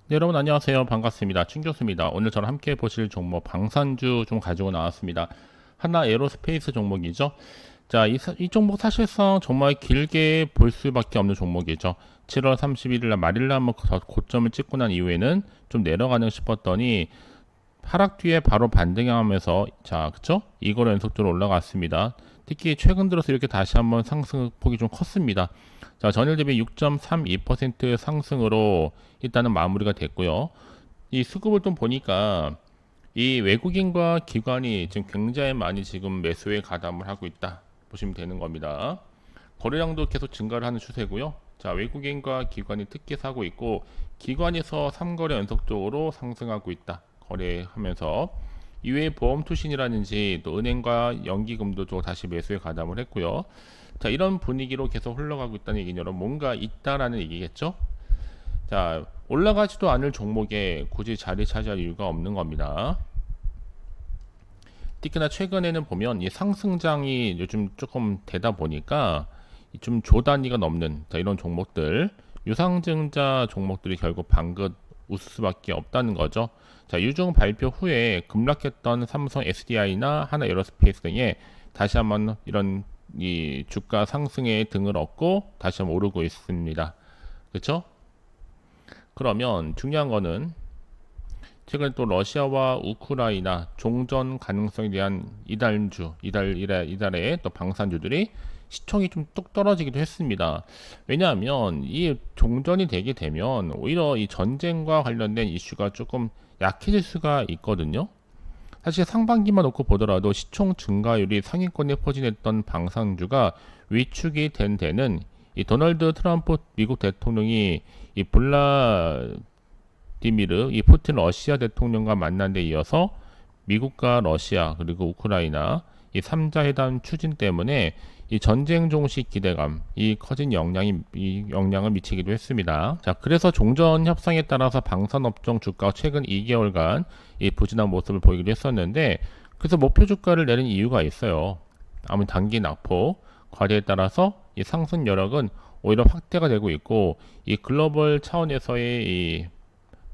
네, 여러분 안녕하세요. 반갑습니다. 충교수입니다. 오늘 저랑 함께 보실 종목 방산주 좀 가지고 나왔습니다. 하나 에어로스페이스 종목이죠. 자, 이 종목 사실상 정말 길게 볼 수밖에 없는 종목이죠. 7월 31일 날 말일 날 한번 고점을 찍고 난 이후에는 좀 내려가는 싶었더니 하락 뒤에 바로 반등하면서 자, 그쵸? 이거로 연속적으로 올라갔습니다. 특히 최근 들어서 이렇게 다시 한번 상승폭이 좀 컸습니다. 자, 전일 대비 6.32% 상승으로 일단은 마무리가 됐고요. 이 수급을 좀 보니까 이 외국인과 기관이 지금 굉장히 많이 지금 매수에 가담을 하고 있다 보시면 되는 겁니다. 거래량도 계속 증가를 하는 추세고요. 자, 외국인과 기관이 특히 사고 있고 기관에서 3거래 연속적으로 상승하고 있다. 거래하면서 이외에 보험 투신이라든지 또 은행과 연기금도 좀 다시 매수에 가담을 했고요. 자, 이런 분위기로 계속 흘러가고 있다는 얘기는 여러분 뭔가 있다라는 얘기겠죠. 자, 올라가지도 않을 종목에 굳이 자리 차지할 이유가 없는 겁니다. 특히나 최근에는 보면 이 상승장이 요즘 조금 되다 보니까 좀 조 단위가 넘는 자, 이런 종목들 유상증자 종목들이 결국 방긋 웃을 수밖에 없다는 거죠. 자, 유중 발표 후에 급락했던 삼성 SDI나 하나 에어로스페이스 등에 다시 한번 이런 이 주가 상승에 등을 얻고 다시 한번 오르고 있습니다. 그렇죠? 그러면 중요한 거는 최근 또 러시아와 우크라이나 종전 가능성에 대한 이달의 또 방산주들이 시총이 좀 뚝 떨어지기도 했습니다. 왜냐하면 이 종전이 되게 되면 오히려 이 전쟁과 관련된 이슈가 조금 약해질 수가 있거든요. 사실 상반기만 놓고 보더라도 시총 증가율이 상위권에 포진했던 방산주가 위축이 된 데는 이 도널드 트럼프 미국 대통령이 이 블라디미르 이 푸틴 러시아 대통령과 만난 데 이어서 미국과 러시아 그리고 우크라이나 이 3자 회담 추진 때문에 이 전쟁 종식 기대감 이 커진 영향을 미치기도 했습니다. 자, 그래서 종전 협상에 따라서 방산업종 주가 최근 2개월간 이 부진한 모습을 보이기도 했었는데 그래서 목표 주가를 내린 이유가 있어요. 아무튼 단기 낙폭 과대에 따라서 이 상승 여력은 오히려 확대가 되고 있고 이 글로벌 차원에서의 이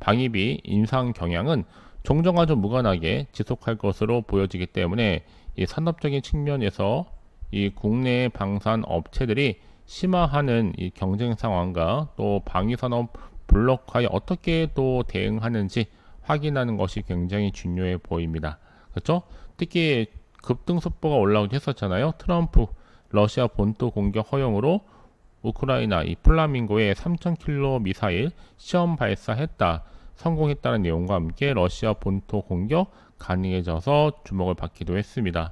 방위비 인상 경향은 종전과 좀 무관하게 지속할 것으로 보여지기 때문에 이 산업적인 측면에서 이 국내 방산 업체들이 심화하는 이 경쟁 상황과 또 방위산업 블록화에 어떻게 또 대응하는지 확인하는 것이 굉장히 중요해 보입니다. 그렇죠? 특히 급등 속보가 올라오기도 했었잖아요. 트럼프 러시아 본토 공격 허용으로 우크라이나 이 플라밍고에 3,000킬로 미사일 시험 발사했다. 성공했다는 내용과 함께 러시아 본토 공격 가능해져서 주목을 받기도 했습니다.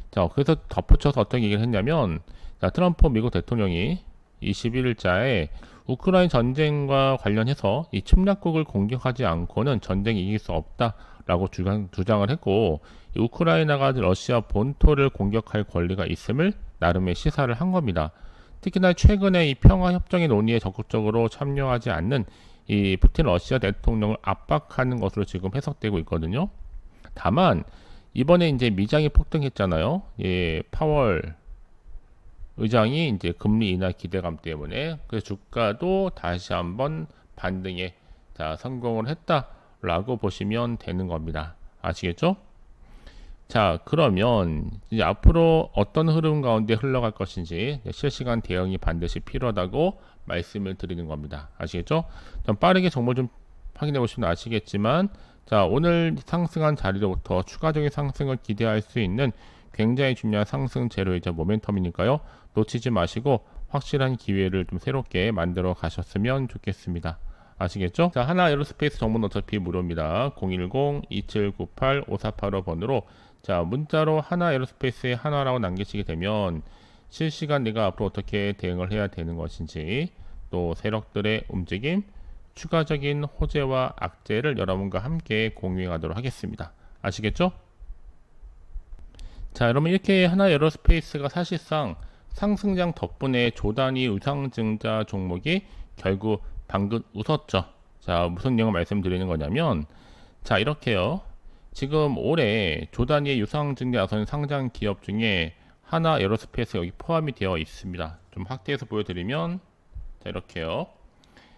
자, 그래서 덧붙여서 어떤 얘기를 했냐면, 자, 트럼프 미국 대통령이 21일자에 우크라이나 전쟁과 관련해서 이 침략국을 공격하지 않고는 전쟁이 이길 수 없다라고 주장을 했고, 이 우크라이나가 러시아 본토를 공격할 권리가 있음을 나름의 시사를 한 겁니다. 특히나 최근에 이 평화협정의 논의에 적극적으로 참여하지 않는 이 푸틴 러시아 대통령을 압박하는 것으로 지금 해석되고 있거든요. 다만 이번에 이제 미장이 폭등했잖아요. 예, 파월 의장이 이제 금리 인하 기대감 때문에 그 주가도 다시 한번 반등에 자, 성공을 했다라고 보시면 되는 겁니다. 아시겠죠? 자, 그러면 이제 앞으로 어떤 흐름 가운데 흘러갈 것인지 실시간 대응이 반드시 필요하다고 말씀을 드리는 겁니다. 아시겠죠? 좀 빠르게 정보 좀 확인해 보시면 아시겠지만 자, 오늘 상승한 자리로부터 추가적인 상승을 기대할 수 있는 굉장히 중요한 상승 재료이자 모멘텀이니까요. 놓치지 마시고 확실한 기회를 좀 새롭게 만들어 가셨으면 좋겠습니다. 아시겠죠? 자, 하나 에어로스페이스 정보는 어차피 무료입니다. 010-2798-5485번으로 자, 문자로 하나 에어로스페이스에 하나라고 남기시게 되면 실시간 내가 앞으로 어떻게 대응을 해야 되는 것인지 또 세력들의 움직임 추가적인 호재와 악재를 여러분과 함께 공유하도록 하겠습니다. 아시겠죠? 자, 여러분 이렇게 하나 에어로스페이스가 사실상 상승장 덕분에 조단위 우상증자 종목이 결국 방금 웃었죠. 자, 무슨 내용을 말씀드리는 거냐면 자, 이렇게요. 지금 올해 조단위의 유상증자 나선 상장 기업 중에 하나 에어로스페이스 여기 포함이 되어 있습니다. 좀 확대해서 보여드리면 자, 이렇게요.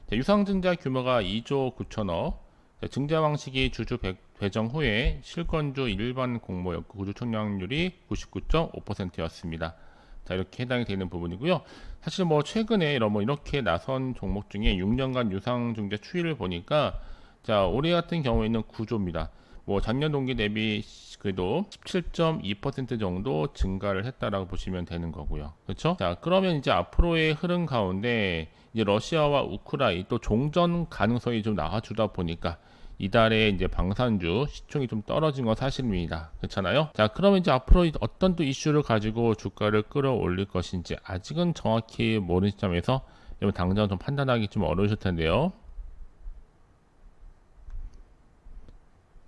자, 유상증자 규모가 2조 9천억. 자, 증자 방식이 주주 배정 후에 실권주 일반 공모였고 구주 청량률이 99.5%였습니다. 자, 이렇게 해당이 되는 부분이고요. 사실 뭐 최근에 이렇게 나선 종목 중에 6년간 유상증자 추이를 보니까 자, 올해 같은 경우에는 9조입니다. 뭐 작년 동기 대비 그래도 17.2% 정도 증가를 했다라고 보시면 되는 거고요. 그렇죠? 자, 그러면 이제 앞으로의 흐름 가운데 이제 러시아와 우크라이나 또 종전 가능성이 좀 나와주다 보니까 이달에 이제 방산주 시총이 좀 떨어진 건 사실입니다. 그렇잖아요? 자, 그러면 이제 앞으로 어떤 또 이슈를 가지고 주가를 끌어올릴 것인지 아직은 정확히 모르는 시점에서 여러분 당장 좀 판단하기 좀 어려우실 텐데요.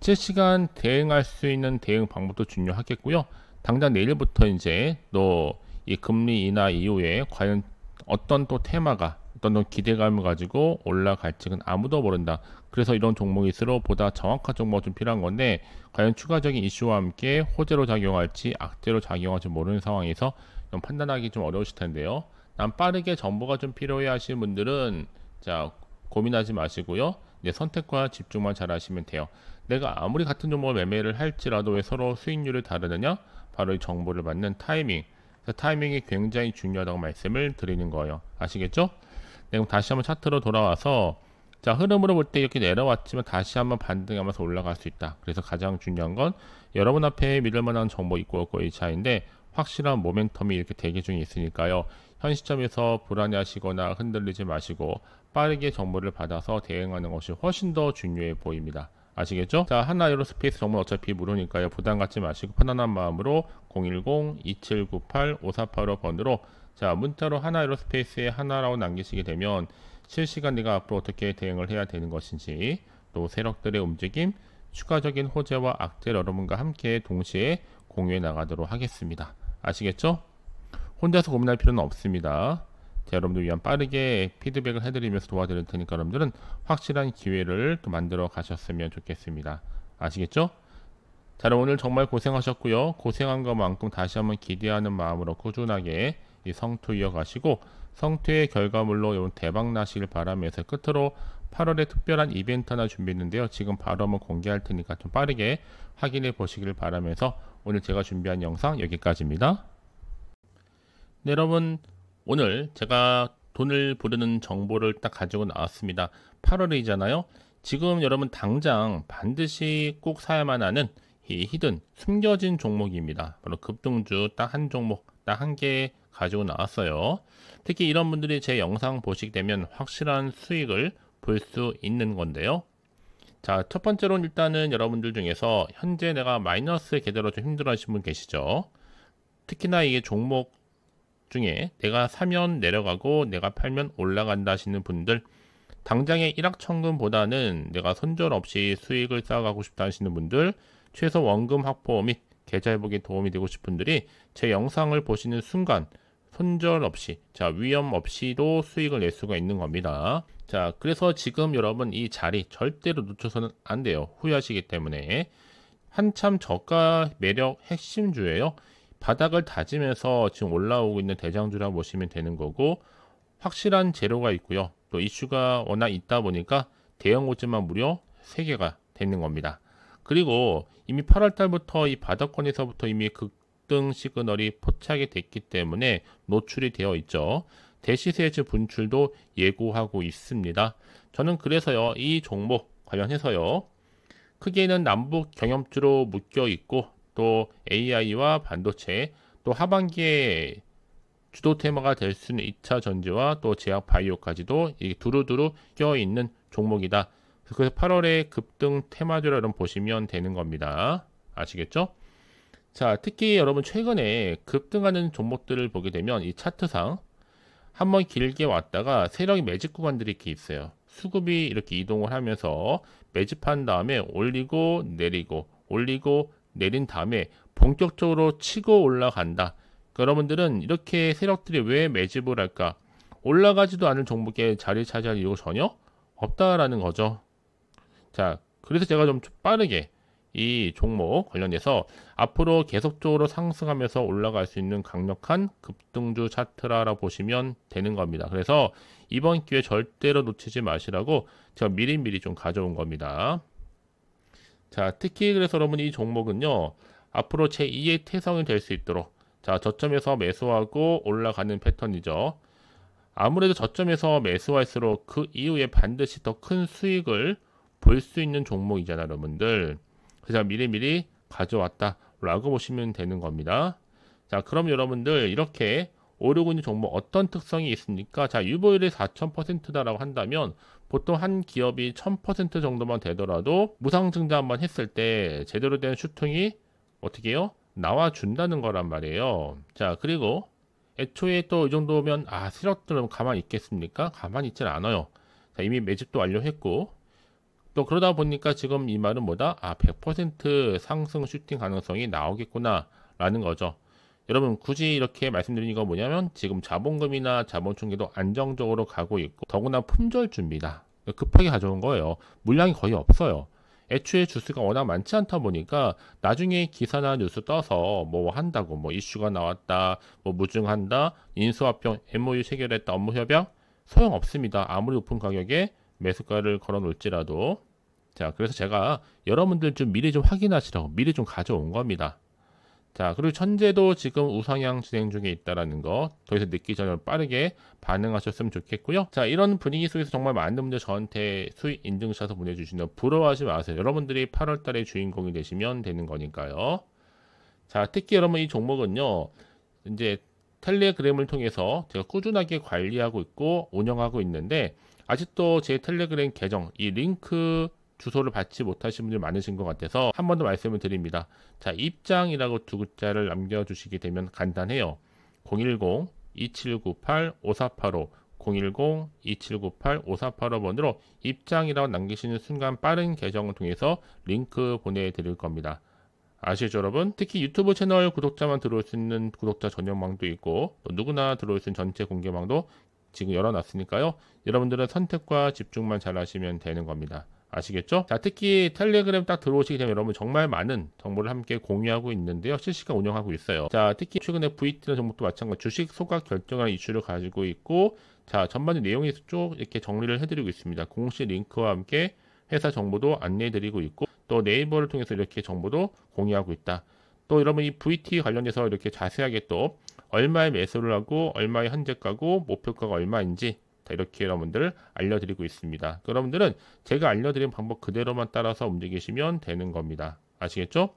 실시간 대응할 수 있는 대응 방법도 중요하겠고요. 당장 내일부터 이제 또 이 금리 인하 이후에 과연 어떤 또 테마가 어떤 또 기대감을 가지고 올라갈지는 아무도 모른다. 그래서 이런 종목일수록 보다 정확한 정보가 좀 필요한 건데 과연 추가적인 이슈와 함께 호재로 작용할지 악재로 작용할지 모르는 상황에서 좀 판단하기 좀 어려우실 텐데요. 난 빠르게 정보가 좀 필요해 하시는 분들은 자, 고민하지 마시고요. 이제 선택과 집중만 잘 하시면 돼요. 내가 아무리 같은 종목을 매매를 할지라도 왜 서로 수익률이 다르느냐? 바로 이 정보를 받는 타이밍. 타이밍이 굉장히 중요하다고 말씀을 드리는 거예요. 아시겠죠? 네, 그럼 다시 한번 차트로 돌아와서 자, 흐름으로 볼 때 이렇게 내려왔지만 다시 한번 반등하면서 올라갈 수 있다. 그래서 가장 중요한 건 여러분 앞에 믿을 만한 정보 있고 없고의 차이인데 확실한 모멘텀이 이렇게 대기 중에 있으니까요. 현 시점에서 불안해하시거나 흔들리지 마시고 빠르게 정보를 받아서 대응하는 것이 훨씬 더 중요해 보입니다. 아시겠죠? 자, 하나에어로스페이스 정보는 어차피 무료니까요. 부담 갖지 마시고 편안한 마음으로 010-2798-5485번으로 자, 문자로 하나에어로스페이스에 하나라고 남기시게 되면 실시간 내가 앞으로 어떻게 대응을 해야 되는 것인지 또 세력들의 움직임, 추가적인 호재와 악재를 여러분과 함께 동시에 공유해 나가도록 하겠습니다. 아시겠죠? 혼자서 고민할 필요는 없습니다. 자, 여러분들 위한 빠르게 피드백을 해드리면서 도와드릴 테니까 여러분들은 확실한 기회를 또 만들어 가셨으면 좋겠습니다. 아시겠죠? 자, 오늘 정말 고생하셨고요. 고생한 것만큼 다시 한번 기대하는 마음으로 꾸준하게 이 성투 이어가시고 성투의 결과물로 대박 나시길 바라면서 끝으로 8월에 특별한 이벤트 하나 준비했는데요. 지금 바로 한번 공개할 테니까 좀 빠르게 확인해 보시길 바라면서 오늘 제가 준비한 영상 여기까지입니다. 네, 여러분 오늘 제가 돈을 부르는 정보를 딱 가지고 나왔습니다. 8월이잖아요. 지금 여러분 당장 반드시 꼭 사야만 하는 이 히든 숨겨진 종목입니다. 바로 급등주 딱 한 종목 딱 한 개 가지고 나왔어요. 특히 이런 분들이 제 영상 보시게 되면 확실한 수익을 볼 수 있는 건데요. 자, 첫 번째로는 일단은 여러분들 중에서 현재 내가 마이너스 계좌로 좀 힘들어 하시는 분 계시죠. 특히나 이게 종목 중에 내가 사면 내려가고 내가 팔면 올라간다 하시는 분들, 당장의 일확천금보다는 내가 손절 없이 수익을 쌓아가고 싶다 하시는 분들, 최소 원금 확보 및 계좌 회복에 도움이 되고 싶은 분들이 제 영상을 보시는 순간 손절 없이, 자, 위험 없이도 수익을 낼 수가 있는 겁니다. 자, 그래서 지금 여러분 이 자리 절대로 놓쳐서는 안 돼요. 후회하시기 때문에. 한참 저가 매력 핵심주예요. 바닥을 다지면서 지금 올라오고 있는 대장주라고 보시면 되는 거고, 확실한 재료가 있고요. 또 이슈가 워낙 있다 보니까 대형 호재만 무려 3개가 되는 겁니다. 그리고 이미 8월 달부터 이 바닥권에서부터 이미 급등 시그널이 포착이 됐기 때문에 노출이 되어 있죠. 대시세즈 분출도 예고하고 있습니다. 저는 그래서요, 이 종목 관련해서요, 크게는 남북 경협주로 묶여 있고 또 AI와 반도체, 또 하반기에 주도 테마가 될 수 있는 2차 전지와 또 제약 바이오까지도 두루두루 껴있는 종목이다. 그래서 8월에 급등 테마주로 여러분 보시면 되는 겁니다. 아시겠죠? 자, 특히 여러분 최근에 급등하는 종목들을 보게 되면 이 차트상 한번 길게 왔다가 세력의 매집 구간들이 이렇게 있어요. 수급이 이렇게 이동을 하면서 매집한 다음에 올리고 내리고 올리고 내린 다음에 본격적으로 치고 올라간다. 그러니까 여러분들은 이렇게 세력들이 왜 매집을 할까? 올라가지도 않은 종목에 자리 차지할 이유가 전혀 없다라는 거죠. 자, 그래서 제가 좀 빠르게 이 종목 관련해서 앞으로 계속적으로 상승하면서 올라갈 수 있는 강력한 급등주 차트라고 보시면 되는 겁니다. 그래서 이번 기회 절대로 놓치지 마시라고 제가 미리미리 좀 가져온 겁니다. 자, 특히 그래서 여러분 이 종목은요, 앞으로 제2의 태성이 될 수 있도록, 자, 저점에서 매수하고 올라가는 패턴이죠. 아무래도 저점에서 매수할수록 그 이후에 반드시 더 큰 수익을 볼 수 있는 종목이잖아요, 여러분들. 그래서 미리미리 가져왔다 라고 보시면 되는 겁니다. 자, 그럼 여러분들 이렇게 오르고 있는 종목 어떤 특성이 있습니까? 자, 유보율이 4000%다라고 한다면 보통 한 기업이 1000% 정도만 되더라도 무상증자 한번 했을 때 제대로 된 슈팅이 어떻게 해요? 나와준다는 거란 말이에요. 자, 그리고 애초에 또 이 정도면 세력들은 가만히 있겠습니까? 가만히 있진 않아요. 자, 이미 매집도 완료했고 또 그러다 보니까 지금 이 말은 뭐다? 100% 상승 슈팅 가능성이 나오겠구나 라는 거죠. 여러분 굳이 이렇게 말씀드리는 건 뭐냐면 지금 자본금이나 자본총계도 안정적으로 가고 있고 더구나 품절주입니다. 급하게 가져온 거예요. 물량이 거의 없어요. 애초에 주수가 워낙 많지 않다 보니까 나중에 기사나 뉴스 떠서 뭐 한다고 뭐 이슈가 나왔다, 뭐 무증한다, 인수합병, MOU 체결했다, 업무 협약 소용없습니다. 아무리 높은 가격에 매수가를 걸어 놓을지라도. 자, 그래서 제가 여러분들 좀 미리 좀 확인하시라고 미리 좀 가져온 겁니다. 자, 그리고 천재도 지금 우상향 진행 중에 있다라는 거 더 이상 늦기 전에 빠르게 반응하셨으면 좋겠고요. 자, 이런 분위기 속에서 정말 많은 분들 저한테 수익 인증샷을 보내주시는 부러워하지 마세요. 여러분들이 8월 달에 주인공이 되시면 되는 거니까요. 자, 특히 여러분 이 종목은요, 이제 텔레그램을 통해서 제가 꾸준하게 관리하고 있고 운영하고 있는데 아직도 제 텔레그램 계정 이 링크 주소를 받지 못하신 분들이 많으신 것 같아서 한 번 더 말씀을 드립니다. 자, 입장이라고 두 글자를 남겨주시게 되면 간단해요. 010-2798-5485 010-2798-5485번으로 입장이라고 남기시는 순간 빠른 계정을 통해서 링크 보내드릴 겁니다. 아시죠 여러분? 특히 유튜브 채널 구독자만 들어올 수 있는 구독자 전용망도 있고 또 누구나 들어올 수 있는 전체 공개망도 지금 열어놨으니까요. 여러분들은 선택과 집중만 잘 하시면 되는 겁니다. 아시겠죠? 자, 특히 텔레그램 딱 들어오시게 되면 여러분 정말 많은 정보를 함께 공유하고 있는데요. 실시간 운영하고 있어요. 자, 특히 최근에 VT라는 종목도 마찬가지로 주식 소각 결정하는 이슈를 가지고 있고 자, 전반적인 내용에서 쭉 이렇게 정리를 해드리고 있습니다. 공식 링크와 함께 회사 정보도 안내해드리고 있고 또 네이버를 통해서 이렇게 정보도 공유하고 있다. 또 여러분 이 VT 관련해서 이렇게 자세하게 또 얼마에 매수를 하고 얼마에 현재가고 목표가가 얼마인지 이렇게 여러분들 알려드리고 있습니다. 여러분들은 제가 알려드린 방법 그대로만 따라서 움직이시면 되는 겁니다. 아시겠죠?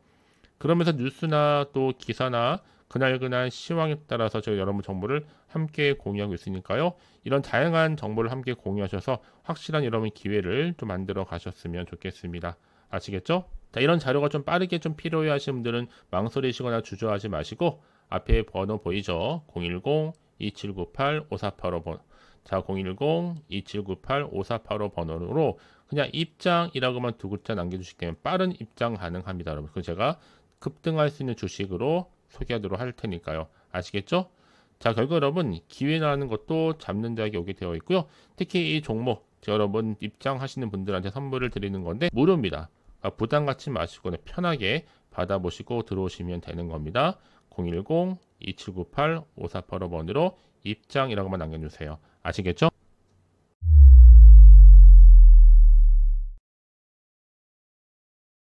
그러면서 뉴스나 또 기사나 그날그날 시황에 따라서 저희 여러분 정보를 함께 공유하고 있으니까요. 이런 다양한 정보를 함께 공유하셔서 확실한 여러분 기회를 좀 만들어 가셨으면 좋겠습니다. 아시겠죠? 자, 이런 자료가 좀 빠르게 좀 필요해 하시는 분들은 망설이시거나 주저하지 마시고 앞에 번호 보이죠? 010-2798-5485번 자, 010-2798-5485 번호로 그냥 입장이라고만 두 글자 남겨주시기 때문에 빠른 입장 가능합니다. 여러분. 그래서 제가 급등할 수 있는 주식으로 소개하도록 할 테니까요. 아시겠죠? 자, 결국 여러분 기회라는 것도 잡는 자에게 오게 되어 있고요. 특히 이 종목 여러분 입장하시는 분들한테 선물을 드리는 건데 무료입니다. 그러니까 부담 갖지 마시고 편하게 받아보시고 들어오시면 되는 겁니다. 010-2798-5485번으로 입장이라고만 남겨주세요. 아시겠죠?